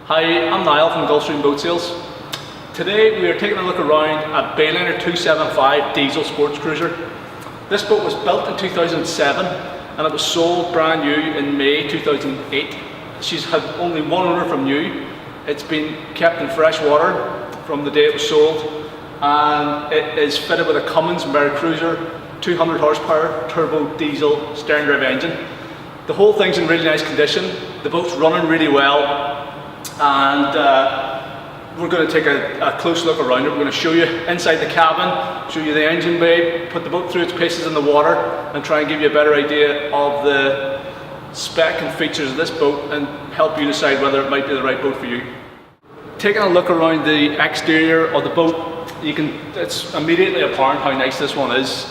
Hi, I'm Niall from GulfStream Boat Sales. Today we are taking a look around at Bayliner 275 diesel sports cruiser. This boat was built in 2007 and it was sold brand new in May 2008. She's had only one owner from new. It's been kept in fresh water from the day it was sold, and it is fitted with a Cummins Mercruiser 200 horsepower turbo diesel stern drive engine. The whole thing's in really nice condition. The boat's running really well. And we're going to take a close look around it. We're going to show you inside the cabin, show you the engine bay, put the boat through its paces in the water, and try and give you a better idea of the spec and features of this boat and help you decide whether it might be the right boat for you. Taking a look around the exterior of the boat, it's immediately apparent how nice this one is.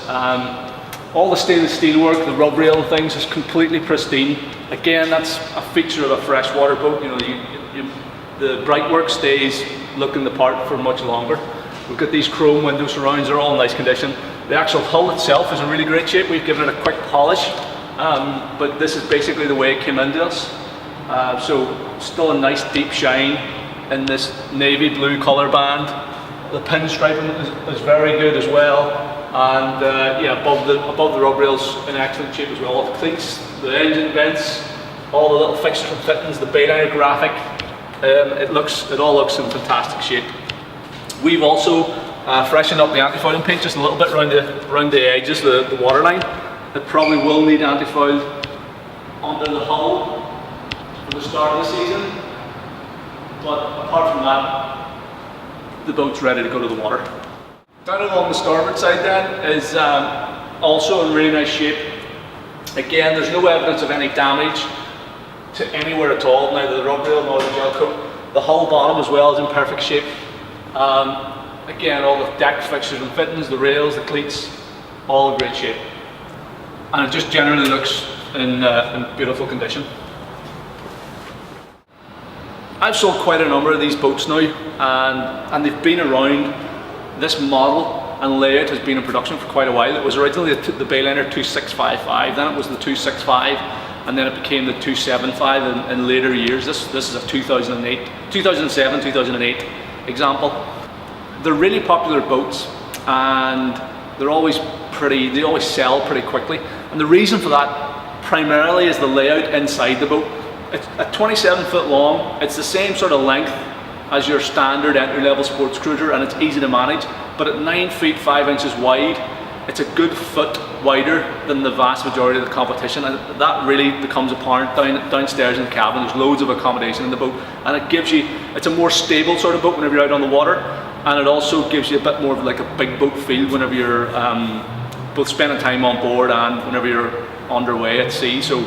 All the stainless steel work, the rub rail and things is completely pristine. Again, that's a feature of a freshwater boat. The bright work stays looking the part for much longer. We've got these chrome window surrounds, they're all in nice condition. The actual hull itself is in really great shape. We've given it a quick polish, but this is basically the way it came into us. So still a nice deep shine in this navy blue colour band. The pinstriping is very good as well, and above the rub rails in excellent shape as well. All the cleats, the engine vents, all the little fixtures and fittings, the Bayliner graphic. It all looks in fantastic shape. We've also freshened up the anti-fouling paint just a little bit around the edges, the waterline. It probably will need anti-foul under the hull for the start of the season, but apart from that, the boat's ready to go to the water. Down along the starboard side then is also in really nice shape. Again, there's no evidence of any damage to anywhere at all, neither the rub rail nor the gel coat. The hull bottom as well is in perfect shape. Again, all the deck fixtures and fittings, the rails, the cleats, all in great shape. And it just generally looks in beautiful condition. I've sold quite a number of these boats now, and they've been around. This model and layout has been in production for quite a while. It was originally the Bayliner 2655, then it was the 265, and then it became the 275 in later years. This is a 2007, 2008 example. They're really popular boats, and they always sell pretty quickly. And the reason for that primarily is the layout inside the boat. It's at 27 foot long, it's the same sort of length as your standard entry-level sports cruiser, and it's easy to manage, but at 9 feet 5 inches wide, it's a good foot wider than the vast majority of the competition, and that really becomes apparent downstairs in the cabin. There's loads of accommodation in the boat, and it's a more stable sort of boat whenever you're out on the water, and it also gives you a bit more of like a big boat feel whenever you're both spending time on board and whenever you're underway at sea. So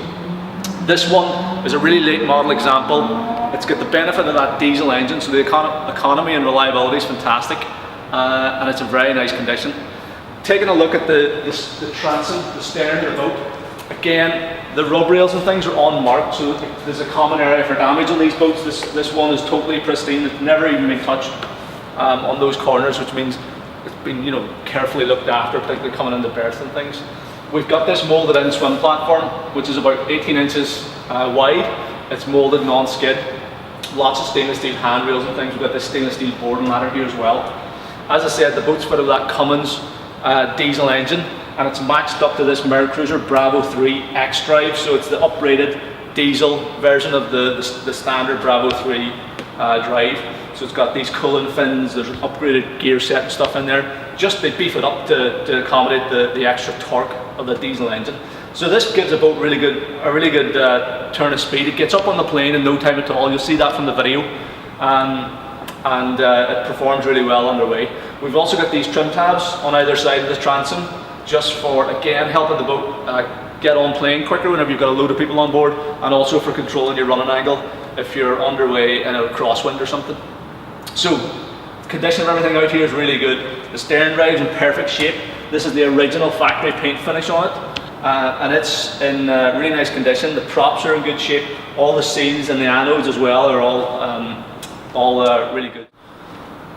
this one is a really late model example. It's got the benefit of that diesel engine, so the economy and reliability is fantastic, and it's in very nice condition. Taking a look at the transom, the stern of the boat, again, the rub rails and things are unmarked, so there's a common area for damage on these boats. This one is totally pristine. It's never even been touched on those corners, which means it's been carefully looked after, particularly coming into berth and things. We've got this moulded in swim platform, which is about 18 inches wide. It's moulded non-skid. Lots of stainless steel handrails and things. We've got this stainless steel boarding ladder here as well. As I said, the boat's fitted with that Cummins diesel engine, and it's matched up to this Mercruiser Bravo 3 X drive, so it's the uprated diesel version of the standard Bravo 3 drive. So it's got these cooling fins, there's an upgraded gear set and stuff in there. They beef it up to accommodate the extra torque of the diesel engine. So this gives a boat a really good turn of speed. It gets up on the plane in no time at all. You'll see that from the video, and it performs really well underway. We've also got these trim tabs on either side of the transom, just for again helping the boat get on plane quicker whenever you've got a load of people on board, and also for controlling your running angle if you're underway in a crosswind or something. So condition of everything out here is really good. The stern drive's in perfect shape. This is the original factory paint finish on it. And it's in really nice condition. The props are in good shape. All the seals and the anodes as well are all really good.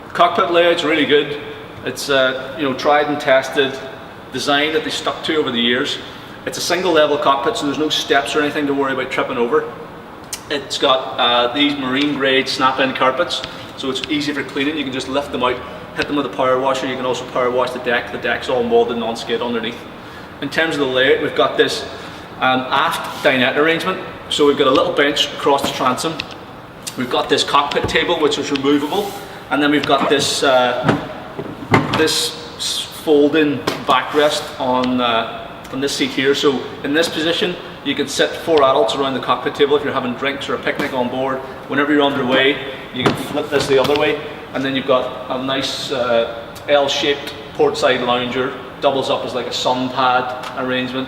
The cockpit layout's really good. It's tried and tested design that they stuck to over the years. It's a single level cockpit, so there's no steps or anything to worry about tripping over. It's got these marine grade snap-in carpets, so it's easy for cleaning. You can just lift them out, hit them with a power washer. You can also power wash the deck. The deck's all molded non-skid underneath. In terms of the layout, we've got this aft dinette arrangement. So we've got a little bench across the transom. We've got this cockpit table, which is removable, and then we've got this this fold-in backrest on this seat here. So in this position, you can sit 4 adults around the cockpit table if you're having drinks or a picnic on board. Whenever you're underway, you can flip this the other way, and then you've got a nice L-shaped portside lounger. Doubles up as like a sun pad arrangement,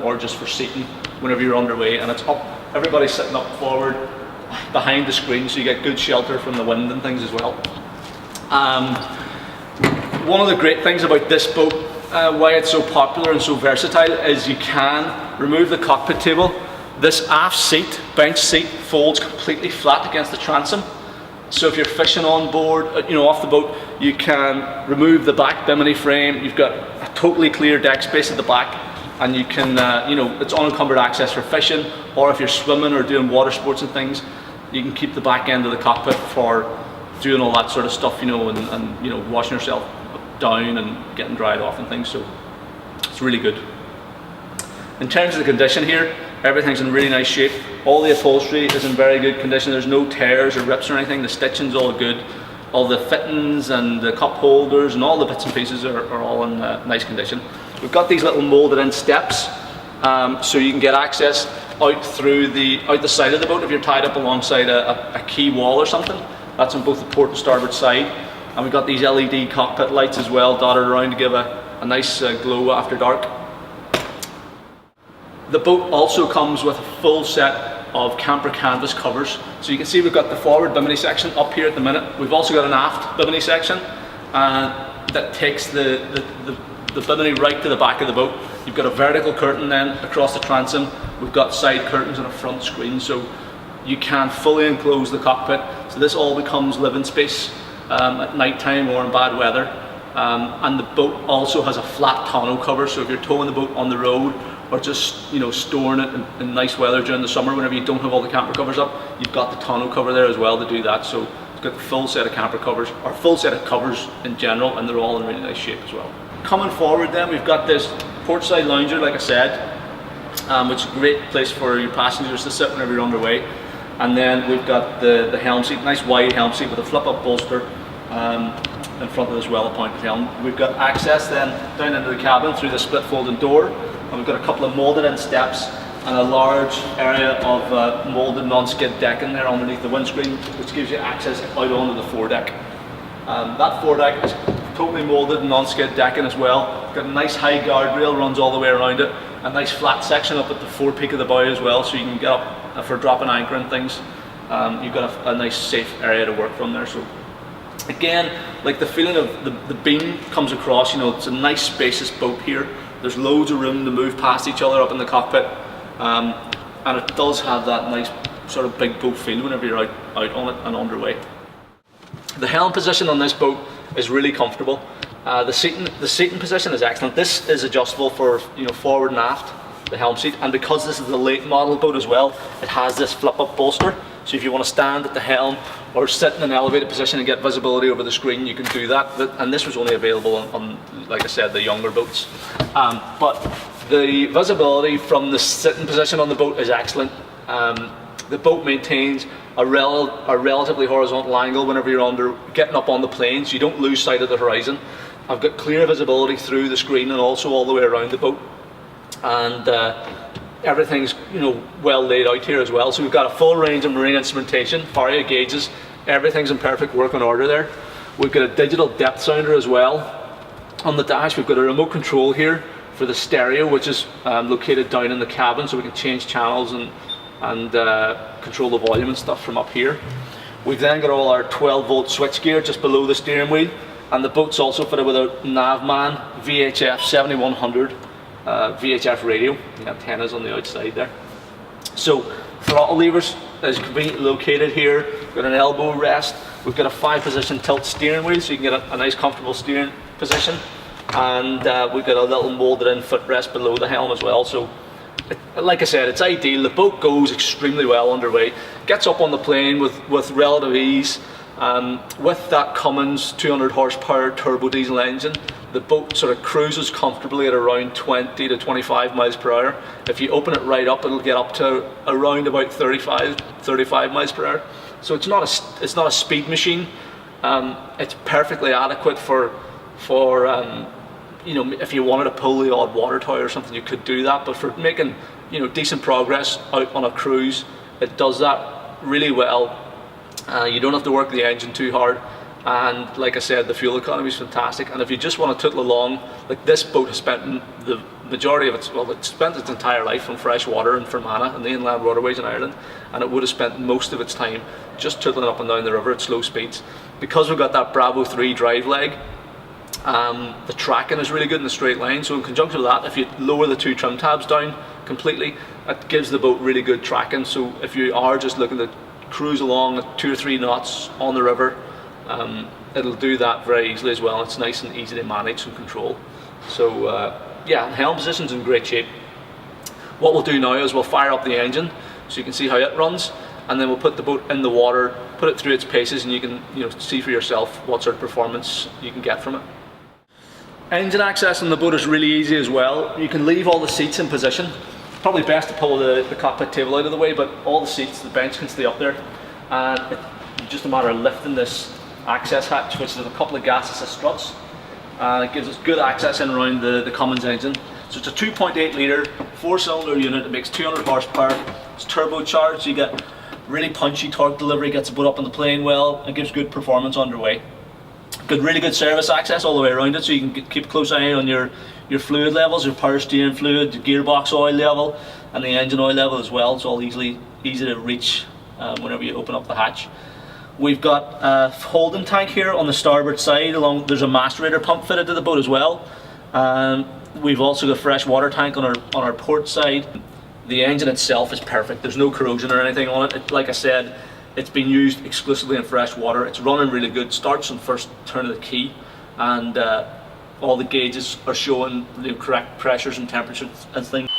or just for seating whenever you're underway, and it's up. Everybody's sitting up forward behind the screen, so you get good shelter from the wind and things as well. One of the great things about this boat, why it's so popular and so versatile, is you can remove the cockpit table. This aft seat, bench seat, folds completely flat against the transom. So if you're fishing on board, off the boat, you can remove the back bimini frame. You've got a totally clear deck space at the back, and you can, it's unencumbered access for fishing, or if you're swimming or doing water sports and things, you can keep the back end of the cockpit for doing all that sort of stuff, and washing yourself down and getting dried off and things. So it's really good. In terms of the condition here, everything's in really nice shape. All the upholstery is in very good condition. There's no tears or rips or anything. The stitching's all good. All the fittings and the cup holders and all the bits and pieces are all in nice condition. We've got these little molded in steps, so you can get access out the side of the boat if you're tied up alongside a quay wall or something. That's on both the port and starboard side. And we've got these LED cockpit lights as well dotted around to give a nice glow after dark. The boat also comes with a full set of camper canvas covers. So you can see we've got the forward bimini section up here at the minute. We've also got an aft bimini section that takes the bimini right to the back of the boat. You've got a vertical curtain then across the transom. We've got side curtains and a front screen, so you can fully enclose the cockpit. So this all becomes living space at night time or in bad weather. And the boat also has a flat tonneau cover, so if you're towing the boat on the road or just storing it in nice weather during the summer, whenever you don't have all the camper covers up, you've got the tonneau cover there as well to do that. So it's got the full set of camper covers, or full set of covers in general, and they're all in really nice shape as well. Coming forward then, we've got this portside lounger, like I said, which is a great place for your passengers to sit whenever you're underway. And then we've got the helm seat, nice wide helm seat with a flip-up bolster in front of this well-appointed helm. We've got access then down into the cabin through the split folding door, and we've got a couple of molded in steps and a large area of molded non-skid decking there underneath the windscreen, which gives you access out onto the foredeck. That foredeck is totally molded non-skid decking as well. Got a nice high guardrail, runs all the way around it. A nice flat section up at the forepeak of the bow as well, so you can get up for dropping anchor and things. You've got a nice safe area to work from there. So again, like the feeling of the beam comes across, it's a nice spacious boat here. There's loads of room to move past each other up in the cockpit. And it does have that nice sort of big boat feel whenever you're out on it and underway. The helm position on this boat is really comfortable. The seating position is excellent. This is adjustable for forward and aft, the helm seat, and because this is a late model boat as well, it has this flip-up bolster. So if you want to stand at the helm or sit in an elevated position and get visibility over the screen, you can do that. And this was only available on like I said, the younger boats. But the visibility from the sitting position on the boat is excellent. The boat maintains a relatively horizontal angle whenever you're getting up on the planes. You don't lose sight of the horizon. I've got clear visibility through the screen and also all the way around the boat. And everything's well laid out here as well. So we've got a full range of marine instrumentation, Faria gauges. Everything's in perfect working order there. We've got a digital depth sounder as well. On the dash, we've got a remote control here for the stereo, which is located down in the cabin, so we can change channels and control the volume and stuff from up here. We've then got all our 12-volt switchgear just below the steering wheel, and the boat's also fitted with a Navman VHF 7100 VHF radio. The antennas on the outside there. So throttle levers is conveniently located here. We've got an elbow rest. We've got a 5-position tilt steering wheel, so you can get a nice comfortable steering position. And we've got a little molded in footrest below the helm as well. So Like I said, it's ideal. The boat goes extremely well underway, gets up on the plane with relative ease. With that Cummins 200 horsepower turbo diesel engine, the boat sort of cruises comfortably at around 20 to 25 miles per hour. If you open it right up, it'll get up to around about 35 miles per hour. So it's not a speed machine. It's perfectly adequate for you know, if you wanted to pull the odd water toy or something, you could do that. But for making, you know, decent progress out on a cruise, it does that really well. You don't have to work the engine too hard, and like I said, the fuel economy is fantastic. And if you just want to tootle along, like this boat has spent the majority of it spent its entire life on fresh water in Fermanagh and the inland waterways in Ireland, and it would have spent most of its time just tootling up and down the river at slow speeds. Because we've got that Bravo 3 drive leg, the tracking is really good in the straight line. So in conjunction with that, if you lower the two trim tabs down completely, it gives the boat really good tracking. So if you are just looking to cruise along at 2 or 3 knots on the river, it'll do that very easily as well. It's nice and easy to manage and control. So yeah, the helm position's in great shape. What we'll do now is we'll fire up the engine so you can see how it runs, and then we'll put the boat in the water, put it through its paces, and you can, you know, see for yourself what sort of performance you can get from it. Engine access on the boat is really easy as well. You can leave all the seats in position. Probably best to pull the cockpit table out of the way, but all the seats, the bench can stay up there, and it's just a matter of lifting this access hatch, which is a couple of gas assist struts, and it gives us good access in around the Cummins engine. So it's a 2.8 litre 4-cylinder unit. It makes 200 horsepower. It's turbocharged, so you get really punchy torque delivery, gets the boat up on the plane well, and gives good performance underway. Really good service access all the way around it, so you can keep a close eye on your fluid levels, your power steering fluid, your gearbox oil level, and the engine oil level as well. It's all easy to reach whenever you open up the hatch. We've got a holding tank here on the starboard side. There's a macerator pump fitted to the boat as well. We've also got a fresh water tank on our port side. The engine itself is perfect. There's no corrosion or anything on it. Like I said, it's been used exclusively in fresh water. It's running really good. Starts on first turn of the key, and all the gauges are showing the correct pressures and temperatures and things.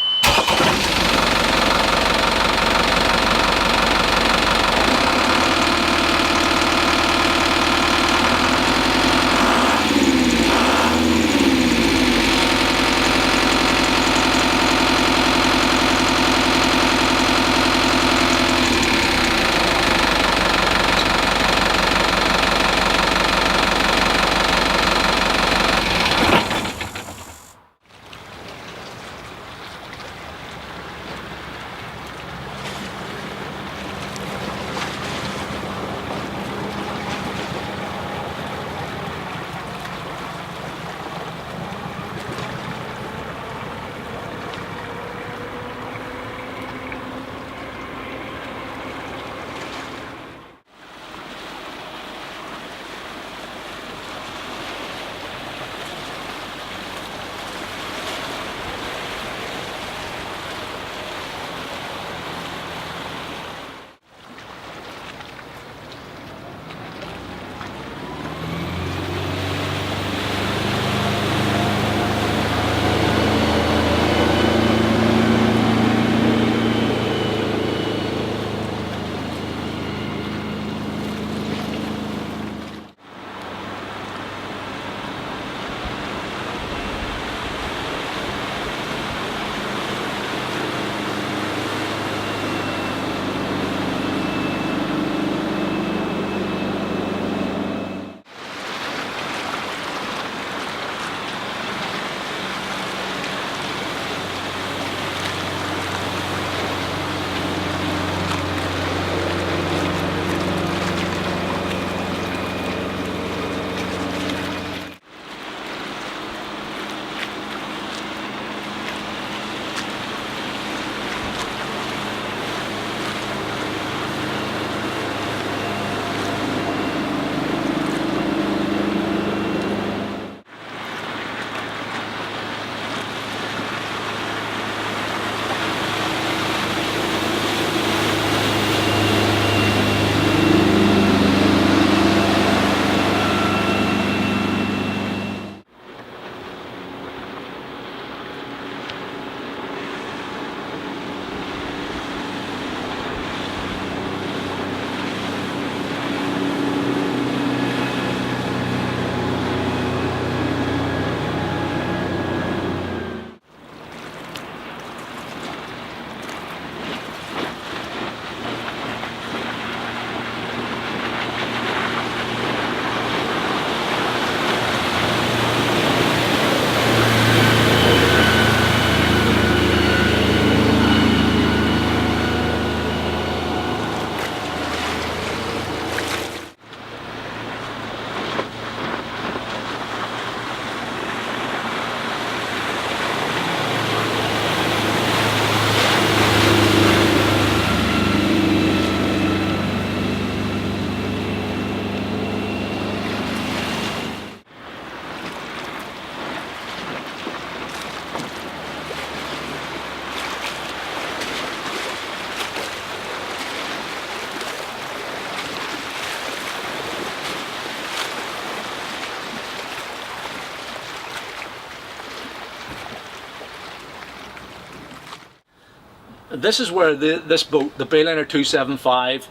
this is where this boat, the Bayliner 275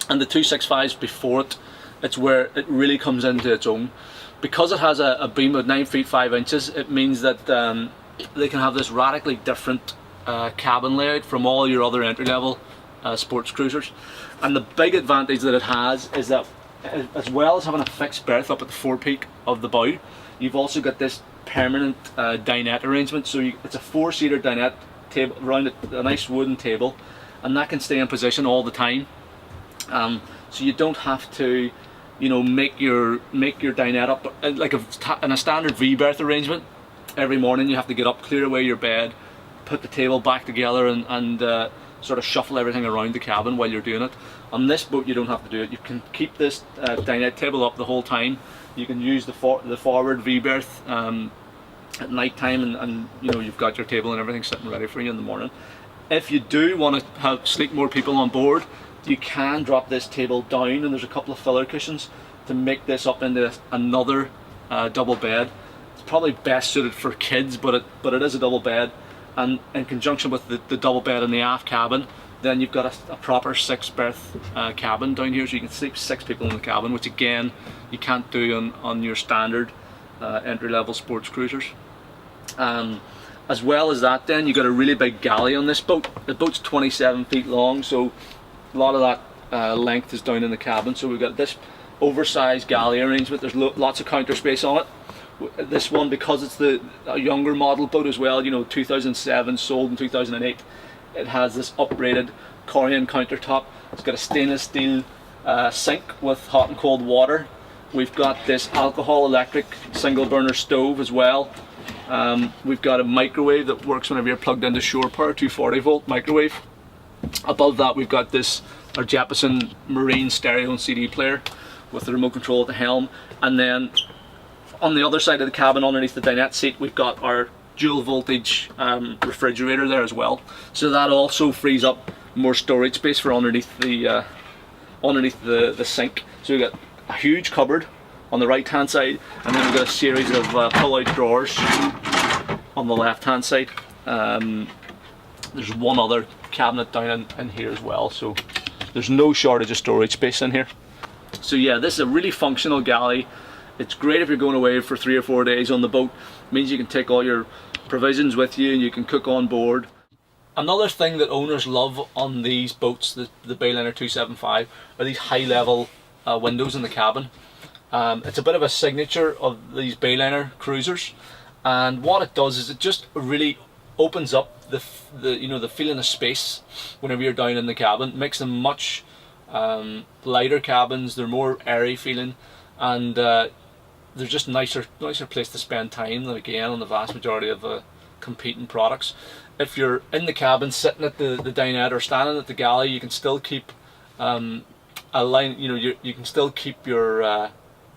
and the 265s before it, it's where it really comes into its own. Because it has a beam of 9 feet 5 inches, it means that they can have this radically different cabin layout from all your other entry-level sports cruisers. And the big advantage that it has is that, as well as having a fixed berth up at the forepeak of the bow, you've also got this permanent dinette arrangement. So it's a 4-seater dinette table around a nice wooden table, and that can stay in position all the time. So you don't have to, you know, make your dinette up like in a standard V-berth arrangement. Every morning you have to get up, clear away your bed, put the table back together, and sort of shuffle everything around the cabin while you're doing it. On this boat you don't have to do it. You can keep this dinette table up the whole time. You can use the forward V-berth at night time, and you know, you've got your table and everything sitting ready for you in the morning. If you do want to sleep more people on board, you can drop this table down, and there's a couple of filler cushions to make this up into another double bed. It's probably best suited for kids, but it is a double bed, and in conjunction with the double bed in the aft cabin, then you've got a proper 6-berth cabin down here, so you can sleep 6 people in the cabin, which again you can't do on your standard entry-level sports cruisers. As well as that, then you've got a really big galley on this boat. The boat's 27 feet long, so a lot of that length is down in the cabin. So we've got this oversized galley arrangement. There's lots of counter space on it. This one, because it's a younger model boat as well, you know, 2007, sold in 2008, it has this uprated Corian countertop. It's got a stainless steel sink with hot and cold water. We've got this alcohol electric single burner stove as well. We've got a microwave that works whenever you're plugged into shore power, 240 volt microwave. Above that we've got our Jeppesen Marine stereo and CD player with the remote control at the helm. And then on the other side of the cabin, underneath the dinette seat, we've got our dual voltage refrigerator there as well. So that also frees up more storage space for underneath the sink. So we've got a huge cupboard on the right hand side, and then we've got a series of pull out drawers on the left hand side. There's one other cabinet down in here as well, so there's no shortage of storage space in here. So yeah, this is a really functional galley. It's great if you're going away for 3 or 4 days on the boat. It means you can take all your provisions with you and you can cook on board. Another thing that owners love on these boats, the Bayliner 275, are these high level windows in the cabin. It's a bit of a signature of these Bayliner cruisers, and what it does is it just really opens up the feeling of space whenever you're down in the cabin. It makes them much lighter cabins. They're more airy feeling, and they're just nicer place to spend time than, again, on the vast majority of competing products. If you're in the cabin sitting at the dinette or standing at the galley, you can still keep a line. You can still keep your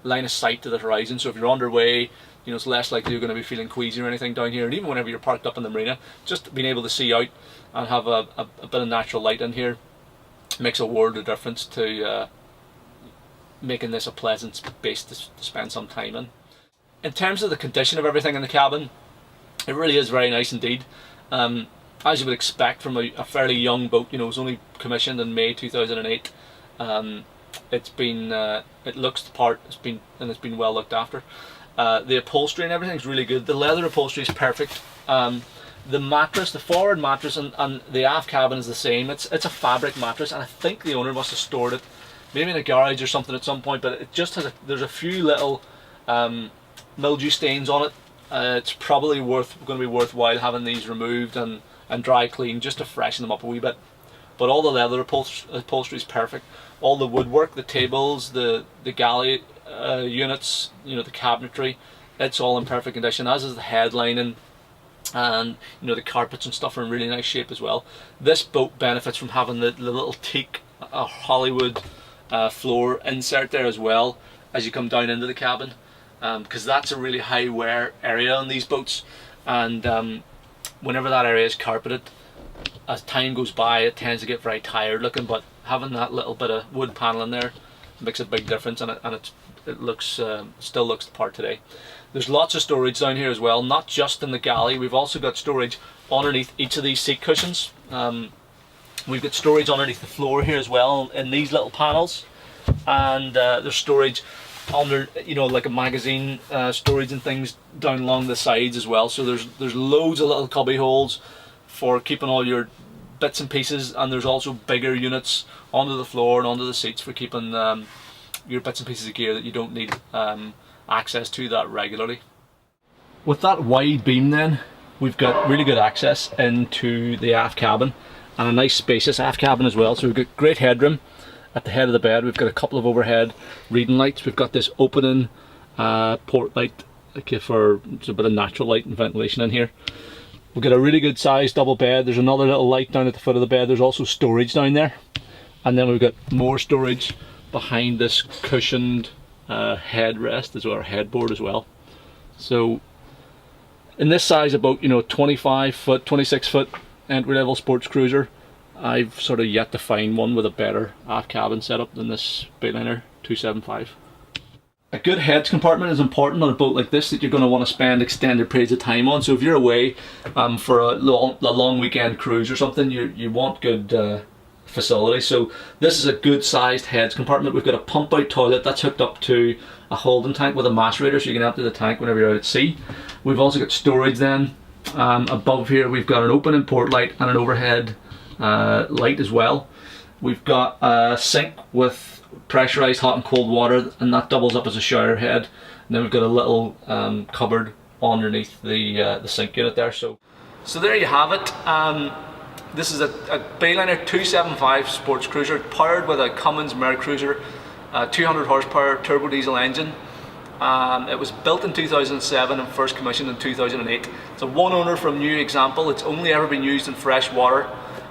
line of sight to the horizon. So if you're underway, it's less likely you're going to be feeling queasy or anything down here. And even whenever you're parked up in the marina, just being able to see out and have a bit of natural light in here makes a world of difference to making this a pleasant space to spend some time in. In terms of the condition of everything in the cabin, it really is very nice indeed. As you would expect from a fairly young boat, it was only commissioned in May 2008. It looks the part. It's been well looked after. The upholstery and everything's really good. The leather upholstery is perfect. The mattress, the forward mattress and the aft cabin is the same. It's a fabric mattress, and I think the owner must have stored it maybe in a garage or something at some point, but it just has there's a few little mildew stains on it. It's probably going to be worthwhile having these removed and dry cleaned just to freshen them up a wee bit. But all the leather upholstery is perfect. All the woodwork, the tables, the galley units, the cabinetry, it's all in perfect condition, as is the headlining, and the carpets and stuff are in really nice shape as well. This boat benefits from having the little teak Hollywood floor insert there as well as you come down into the cabin, because that's a really high wear area on these boats, and whenever that area is carpeted, as time goes by it tends to get very tired looking, but having that little bit of wood paneling there makes a big difference, and it looks still looks the part today. There's lots of storage down here as well, not just in the galley. We've also got storage underneath each of these seat cushions. We've got storage underneath the floor here as well in these little panels, and there's storage under, you know, like a magazine storage and things down along the sides as well. So there's loads of little cubby holes for keeping all your bits and pieces, and there's also bigger units onto the floor and onto the seats for keeping your bits and pieces of gear that you don't need access to that regularly. With that wide beam then, we've got really good access into the aft cabin, and a nice spacious aft cabin as well. So we've got great headroom at the head of the bed. We've got a couple of overhead reading lights. We've got this opening port light, okay, for a bit of natural light and ventilation in here. We've got a really good sized double bed. There's another little light down at the foot of the bed. There's also storage down there, and then we've got more storage behind this cushioned headrest as well, or headboard as well. So in this size of boat, you know, 25 foot, 26 foot entry level sports cruiser, I've sort of yet to find one with a better aft cabin setup than this Bayliner 275. A good heads compartment is important on a boat like this that you're going to want to spend extended periods of time on. So if you're away for a long weekend cruise or something, you want good facility. So this is a good sized heads compartment. We've got a pump out toilet that's hooked up to a holding tank with a macerator, so you can empty the tank whenever you're out at sea. We've also got storage then. Above here we've got an opening port light and an overhead light as well. We've got a sink with pressurized hot and cold water, and that doubles up as a shower head. And then we've got a little cupboard underneath the sink unit there. So there you have it. This is a Bayliner 275 sports cruiser powered with a Cummins Mercruiser 200 horsepower turbo diesel engine. It was built in 2007 and first commissioned in 2008. It's a one owner from new example. It's only ever been used in fresh water,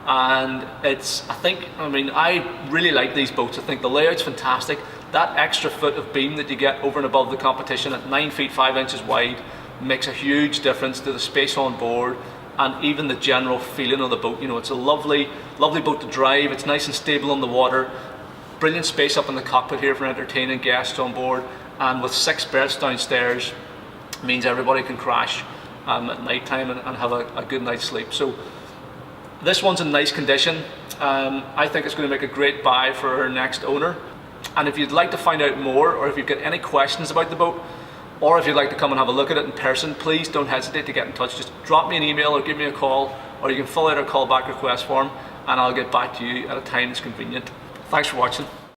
and I really like these boats. I think the layout's fantastic. That extra foot of beam that you get over and above the competition at 9 feet 5 inches wide makes a huge difference to the space on board and even the general feeling of the boat. You know, it's a lovely boat to drive. It's nice and stable on the water. Brilliant space up in the cockpit here for entertaining guests on board, and with 6 berths downstairs means everybody can crash at night time and have a good night's sleep. So this one's in nice condition. I think it's going to make a great buy for our next owner. And if you'd like to find out more, or if you've got any questions about the boat, or if you'd like to come and have a look at it in person, please don't hesitate to get in touch. Just drop me an email or give me a call, or you can fill out our callback request form and I'll get back to you at a time that's convenient. Thanks for watching.